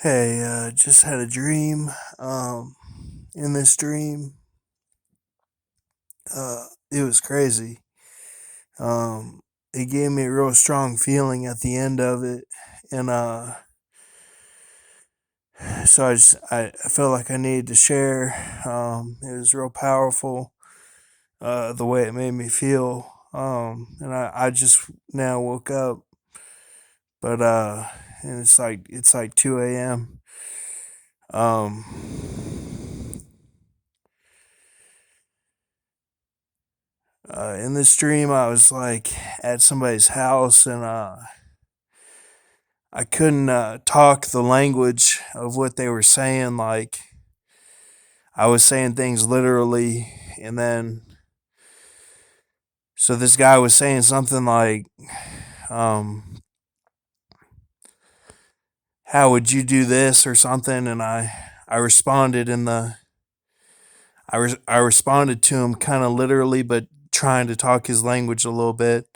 Hey, just had a dream. In this dream, it was crazy. It gave me a real strong feeling at the end of it, and so I felt like I needed to share. It was real powerful. The way it made me feel. And I just now woke up, but and it's like 2 a.m. Um, in this dream, I was like at somebody's house, and I couldn't talk the language of what they were saying. Like I was saying things literally, and then so this guy was saying something like, um, "How would you do this?" or something, and I responded in the I responded to him kind of literally, but trying to talk his language a little bit,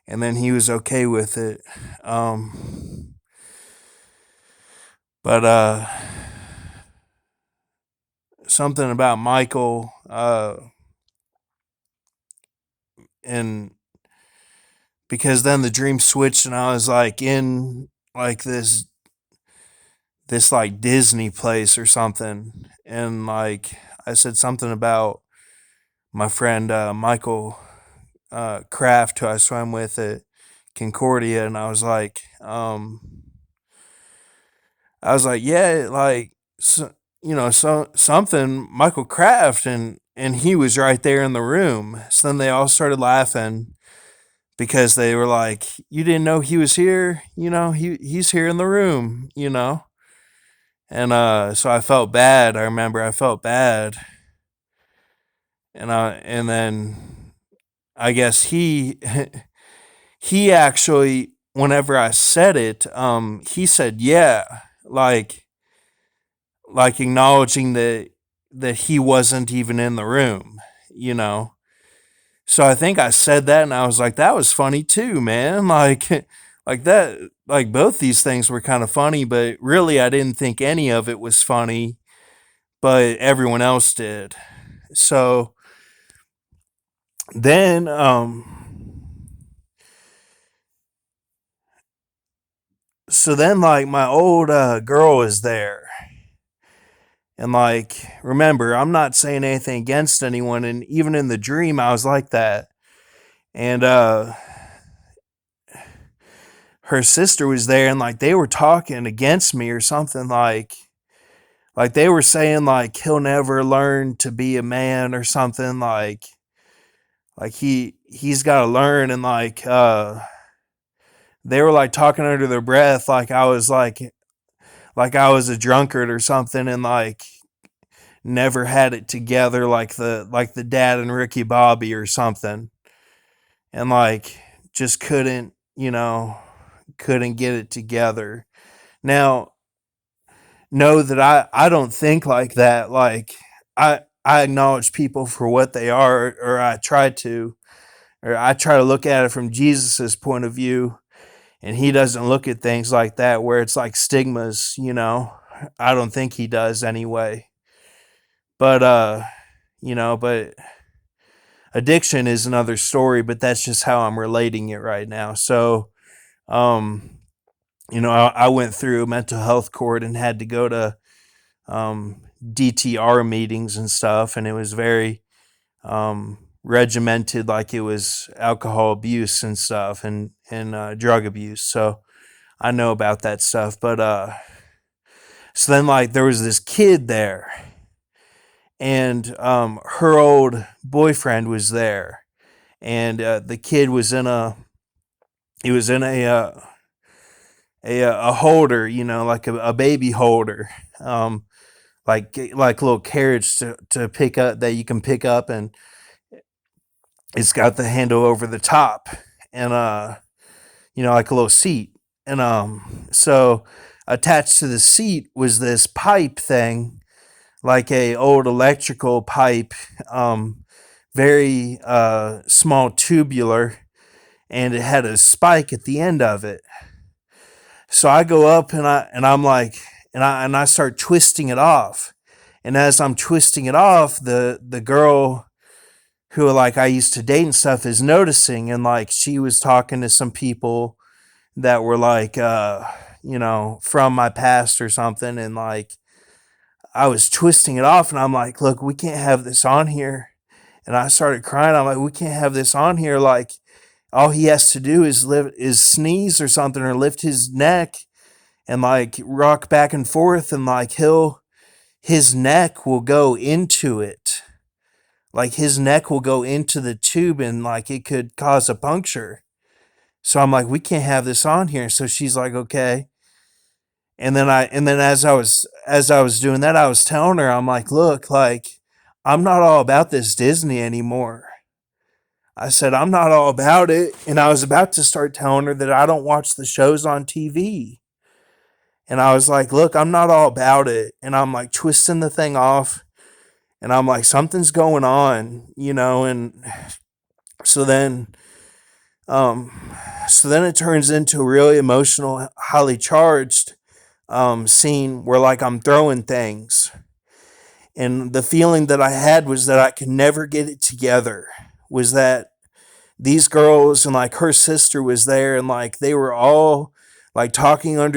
and then he was okay with it. Um, but something about Michael, and because then the dream switched, and I was like in like this like Disney place or something, and like I said something about my friend Michael Kraft, who I swam with at Concordia, and I was like, yeah, like so, something Michael Kraft, and he was right there in the room. So then they all started laughing because they were like, "You didn't know he was here? He's here in the room." And so I felt bad. I remember I felt bad, and then I guess he actually, whenever I said it, he said yeah, like acknowledging that he wasn't even in the room, you know. So I think I said that, and I was like, that was funny too, man. Like that, like both these things were kind of funny, but really I didn't think any of it was funny, but everyone else did. So then, like my old girl was there, and like remember, I'm not saying anything against anyone, and even in the dream, I was like that, and her sister was there, and like they were talking against me or something, like they were saying like he'll never learn to be a man or something, like he's got to learn, and they were like talking under their breath, like I was a drunkard or something, and like never had it together, like the dad and Ricky Bobby or something, and like just couldn't get it together. Now, know that I don't think like that. Like I acknowledge people for what they are, or I try to look at it from Jesus's point of view, and he doesn't look at things like that where it's like stigmas. I don't think he does anyway. But but addiction is another story, but that's just how I'm relating it right now. So, um I went through mental health court and had to go to DTR meetings and stuff, and it was very regimented, like it was alcohol abuse and stuff, and drug abuse. So I know about that stuff, but so then like there was this kid there, and her old boyfriend was there, and the kid was in a he was in a holder, like a baby holder, like a little carriage to pick up, that you can pick up, and it's got the handle over the top, and like a little seat, and so attached to the seat was this pipe thing, like a old electrical pipe, very small, tubular, and it had a spike at the end of it. So I go up, and I'm like, and I start twisting it off. And as I'm twisting it off, the girl who like I used to date and stuff is noticing, and like she was talking to some people that were like from my past or something, and like I was twisting it off, and I'm like, look, we can't have this on here. And I started crying. I'm like, we can't have this on here. Like, all he has to do is sneeze or something, or lift his neck and like rock back and forth, and like his neck will go into it. Like his neck will go into the tube, and like it could cause a puncture. So I'm like, we can't have this on here. So she's like, okay. And then as I was doing that, I was telling her, I'm like, look, like I'm not all about this Disney anymore. I said, I'm not all about it. And I was about to start telling her that I don't watch the shows on TV. And I was like, look, I'm not all about it. And I'm like twisting the thing off. And I'm like, something's going on. And so then, it turns into a really emotional, highly charged scene where like I'm throwing things. And the feeling that I had was that I could never get it together. Was that these girls and like her sister was there, and like they were all like talking under